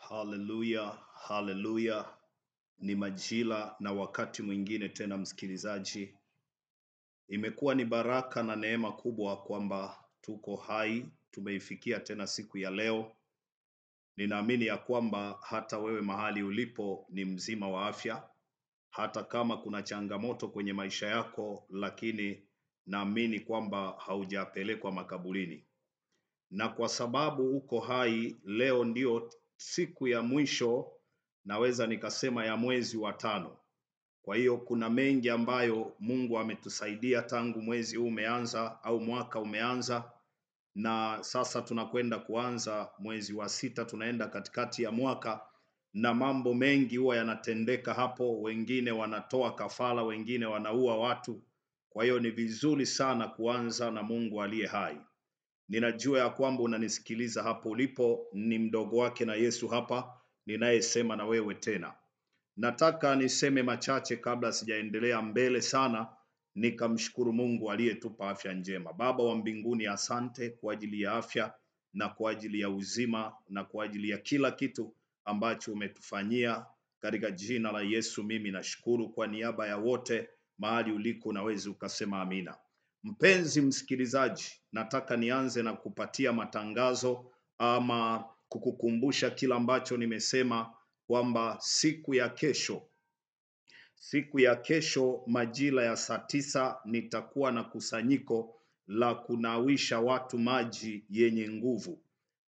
Haleluya, haleluya. Ni majira na wakati mwingine tena, msikilizaji. Imekuwa ni baraka na neema kubwa kwamba tuko hai, tumeifikia tena siku ya leo. Ninaamini ya kwamba hata wewe mahali ulipo ni mzima wa afya, hata kama kuna changamoto kwenye maisha yako, lakini naamini kwamba haujapelekwa makaburini. Na kwa sababu uko hai, leo ndio siku ya mwisho, naweza nikasema ya mwezi wa tano. Kwa hiyo kuna mengi ambayo Mungu ametusaidia tangu mwezi huu umeanza au mwaka umeanza, na sasa tunakwenda kuanza mwezi wa sita, tunaenda katikati ya mwaka, na mambo mengi huwa yanatendeka hapo. Wengine wanatoa kafara, wengine wanaua watu. Kwa hiyo ni vizuri sana kuanza na Mungu aliye hai. Ninajua ya kwamba unanisikiliza hapo ulipo, ni mdogo wake na Yesu hapa, ninayesema na wewe tena. Nataka niseme machache kabla sijaendelea mbele sana, nikamshukuru Mungu aliyetupa afya njema. Baba wa mbinguni, asante kwa ajili ya afya na kwa ajili ya uzima na kwa ajili ya kila kitu ambacho umetufanyia. Katika jina la Yesu mimi nashukuru. Kwa niaba ya wote mahali uliko, unaweza ukasema amina. Mpenzi msikilizaji, nataka nianze na kupatia matangazo ama kukukumbusha kila ambacho nimesema kwamba siku ya kesho majira ya saa 9 nitakuwa na kusanyiko la kunawisha watu maji yenye nguvu.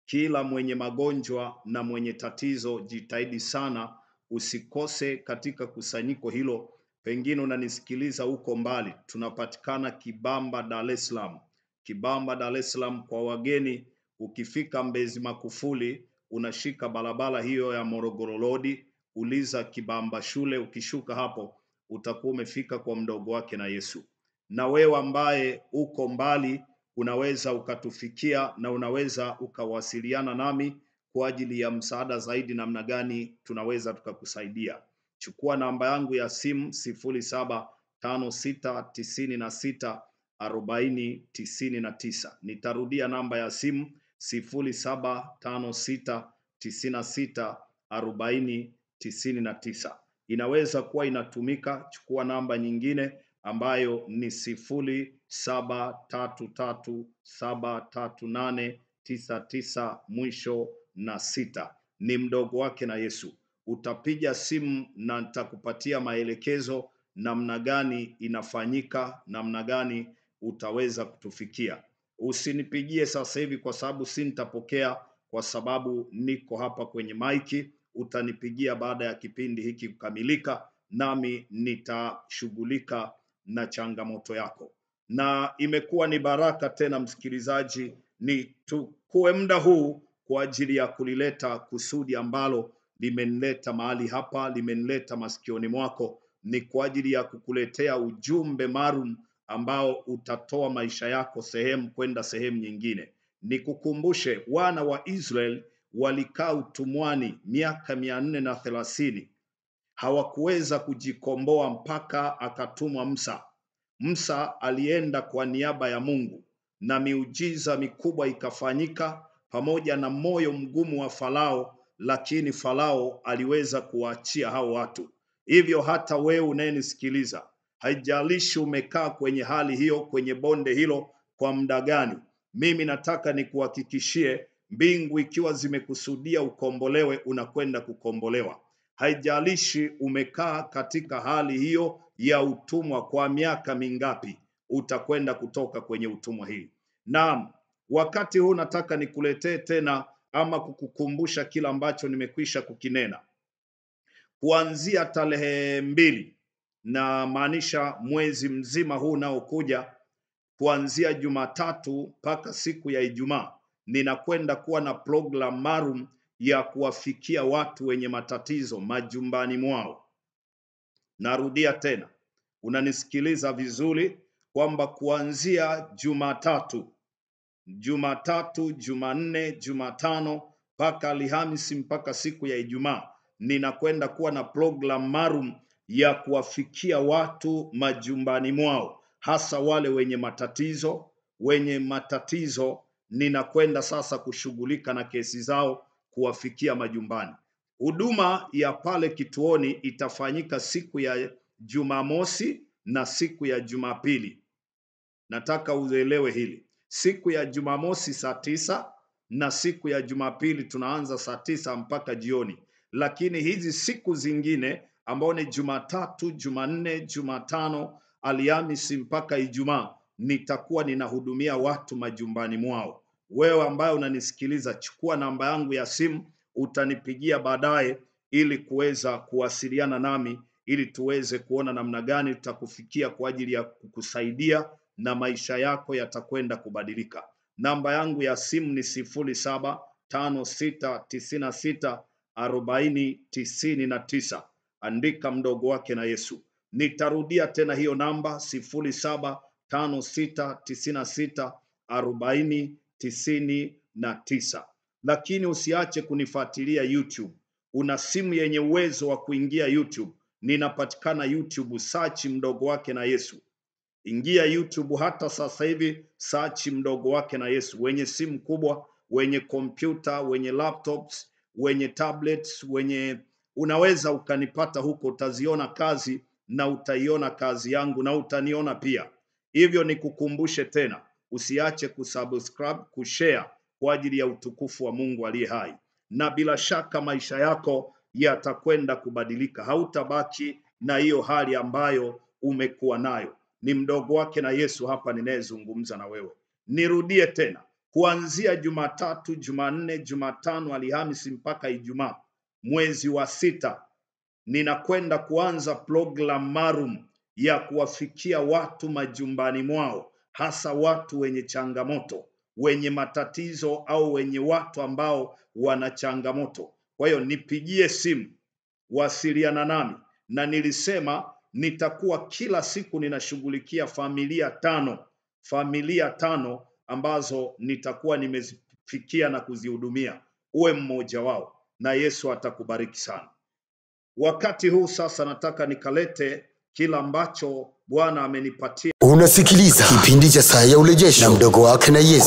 Kila mwenye magonjwa na mwenye tatizo, jitahidi sana usikose katika kusanyiko hilo. Pengine unanisikiliza huko mbali, tunapatikana Kibamba, Dar es Salaam. Kibamba, Dar es Salaam kwa wageni. Ukifika Mbezi Makufuli, unashika barabara hiyo ya Morogoro Road, uliza Kibamba shule. Ukishuka hapo utakuwa umefika kwa mdogo wake na Yesu. Na wewe ambaye uko mbali, unaweza ukatufikia na unaweza ukawasiliana nami kwa ajili ya msaada zaidi, namna gani tunaweza tukakusaidia. Chukua namba yangu ya simu 0756964099. Nitarudia namba ya simu 0756964099. Inaweza kuwa inatumika. Chukua namba nyingine ambayo ni 0733738999 mwisho na 6. Ni mdogo wake na Yesu. Utapiga simu na nitakupatia maelekezo namna gani inafanyika, namna gani utaweza kutufikia. Usinipigie sasa hivi kwa sababu sitapokea, kwa sababu niko hapa kwenye maiki. Utanipigia baada ya kipindi hiki kukamilika, nami nitashughulika na changamoto yako. Na imekuwa ni baraka tena, msikilizaji, ni tukue muda huu kwa ajili ya kulileta kusudi ambalo limenileta mahali hapa, limenileta masikioni mwako. Ni kwa ajili ya kukuletea ujumbe maalum ambao utatoa maisha yako sehemu kwenda sehemu nyingine. Nikukumbushe, wana wa Israeli walikaa utumwani miaka 430. Hawakuweza kujikomboa mpaka akatumwa Musa. Musa alienda kwa niaba ya Mungu na miujiza mikubwa ikafanyika pamoja na moyo mgumu wa Farao, lakini Farao aliweza kuwaachia hao watu. Hivyo hata wewe unayenisikiliza, haijalishi umekaa kwenye hali hiyo, kwenye bonde hilo kwa muda gani, mimi nataka nikuhakikishie, mbingu ikiwa zimekusudia ukombolewe, unakwenda kukombolewa. Haijalishi umekaa katika hali hiyo ya utumwa kwa miaka mingapi, utakwenda kutoka kwenye utumwa hii. Naam, wakati huu nataka nikuletee tena ama kukukumbusha kila ambacho nimekwisha kukinena. Kuanzia tarehe 2, na maanisha mwezi mzima huu unaokuja, kuanzia Jumatatu mpaka siku ya Ijumaa, ninakwenda kuwa na program maalum ya kuwafikia watu wenye matatizo majumbani mwao. Narudia tena, unanisikiliza vizuri, kwamba kuanzia Jumatatu, Jumanne, Jumatano mpaka Alhamisi mpaka siku ya Ijumaa, ninakwenda kuwa na program maalum ya kuwafikia watu majumbani mwao, hasa wale wenye matatizo. Ninakwenda sasa kushughulika na kesi zao, kuwafikia majumbani. Huduma ya pale kituoni itafanyika siku ya Jumamosi na siku ya Jumapili. Nataka uelewe hili. Siku ya Jumamosi saa 9 na siku ya Jumapili tunaanza saa 9 mpaka jioni. Lakini hizi siku zingine ambao ni Jumatatu, Jumanne, Jumatano, Alhamisi mpaka Ijumaa nitakuwa ninahudumia watu majumbani mwao. Wewe ambaye unanisikiliza, chukua namba yangu ya simu, utanipigia baadaye ili kuweza kuwasiliana nami ili tuweze kuona namna gani tutakufikia kwa ajili ya kukusaidia na maisha yako yatakwenda kubadilika. Namba yangu ya simu ni 0756964099. Andika Mdogo Wake na Yesu. Nitarudia tena hiyo namba 0756964099. Lakini usiache kunifuatilia YouTube. Una simu yenye uwezo wa kuingia YouTube. Ninapatikana YouTube, search Mdogo Wake na Yesu. Ingia YouTube hata sasa hivi, search Mdogo Wake na Yesu. Wenye simu kubwa, wenye kompyuta, wenye laptops, wenye tablets, unaweza ukanipata huko, utaziona kazi na utaiona kazi yangu na utaniona pia. Hivyo nikukumbushe tena, usiache kusubscribe, kushare kwa ajili ya utukufu wa Mungu aliye hai. Na bila shaka maisha yako yatakwenda kubadilika. Hautabaki na hiyo hali ambayo umekuwa nayo. Ni Mdogo Wake na Yesu hapa ninayezungumza na wewe. Nirudie tena, kuanzia Jumatatu, Jumanne, Jumatano, Alhamisi mpaka Ijumaa mwezi wa 6 ninakwenda kuanza program maalum ya kuwafikia watu majumbani mwao, hasa watu wenye changamoto, wenye matatizo au wenye watu ambao wana changamoto. Kwa hiyo nipigie simu, wasiliana nami, na nilisema nitakuwa kila siku ninashughulikia familia tano ambazo nitakuwa nimezifikia na kuzihudumia. Uwe mmoja wao na Yesu atakubariki sana. Wakati huu sasa nataka nikalete kila ambacho Bwana amenipatia. Unasikiliza kipindi cha Saa ya Urejesho na Mdogo Wake na Yesu.